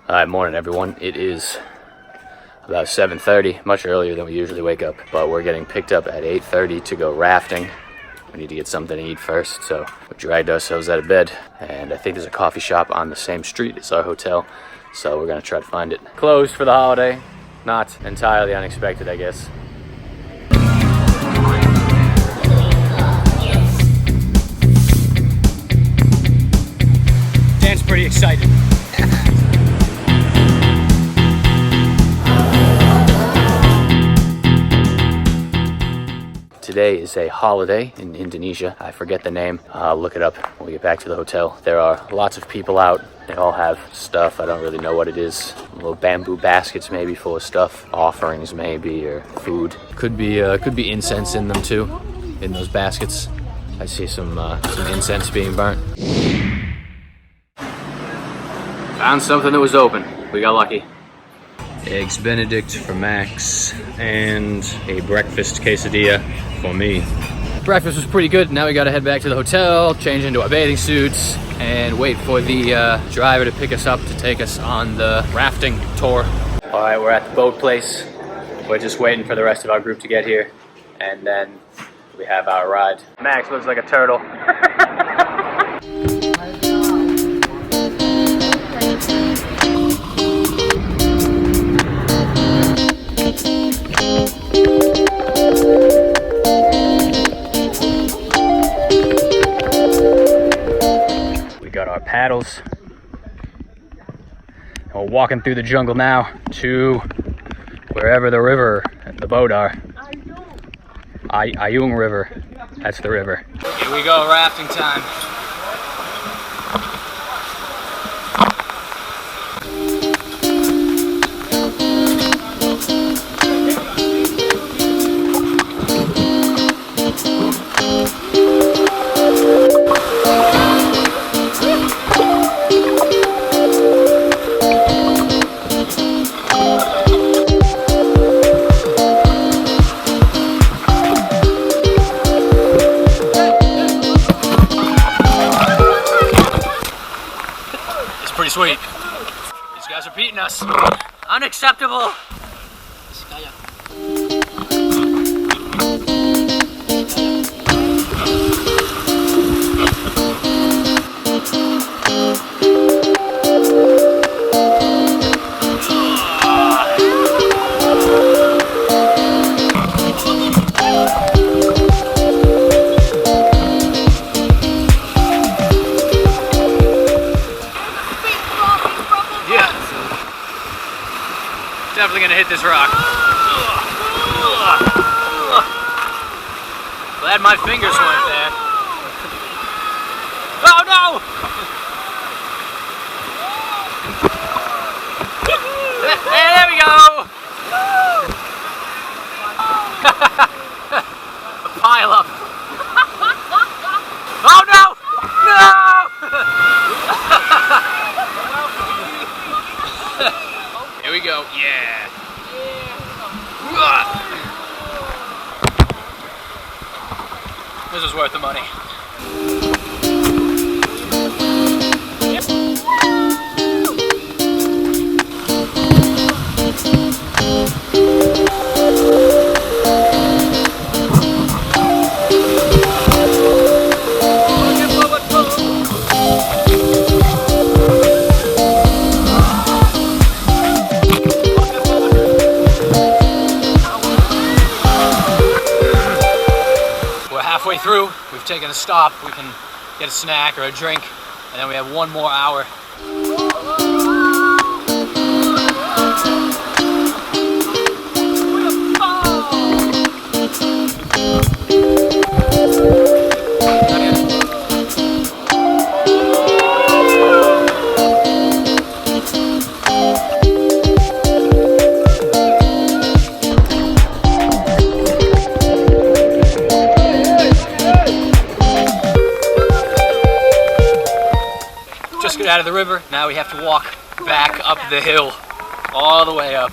Alright, morning everyone. It is about 7:30, much earlier than we usually wake up, but we're getting picked up at 8:30 to go rafting. We need to get something to eat first, so we dragged ourselves out of bed, and I think there's a coffee shop on the same street as our hotel, so we're gonna try to find it. Closed for the holiday, not entirely unexpected, I guess. Dan's pretty excited. Today is a holiday in Indonesia. I forget the name. I'll look it up when we get back to the hotel. There are lots of people out. They all have stuff. I don't really know what it is. Little bamboo baskets maybe full of stuff. Offerings maybe, or food. Could be incense in them too, in those baskets. I see some incense being burnt. Found something that was open. We got lucky. Eggs Benedict for Max and a breakfast quesadilla for me. Breakfast was pretty good. Now we gotta head back to the hotel, change into our bathing suits, and wait for the driver to pick us up to take us on the rafting tour. All right, we're at the boat place. We're just waiting for the rest of our group to get here, and then we have our ride. Max looks like a turtle. Paddles. We're walking through the jungle now to wherever the river and the boat are. Ayung River. That's the river. Here we go, rafting time. Sweet. These guys are beating us. Unacceptable. Definitely gonna hit this rock. Glad my fingers weren't there. Oh no! Hey, there we go! A pile up. Oh no! No! Here we go. Yeah. This is worth the money. Through, we've taken a stop. We can get a snack or a drink, and then we have one more hour. Out of the river. Now we have to walk back up the hill, all the way up.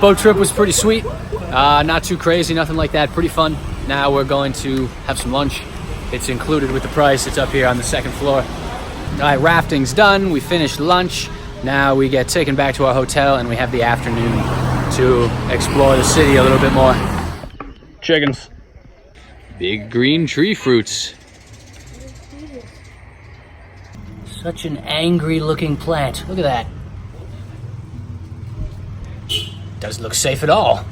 Boat trip was pretty sweet. Not too crazy, nothing like that. Pretty fun. Now we're going to have some lunch. It's included with the price. It's up here on the second floor. All right, rafting's done. We finished lunch. Now we get taken back to our hotel and we have the afternoon to explore the city a little bit more. Chickens. Big green tree fruits. Such an angry looking plant. Look at that. Doesn't look safe at all.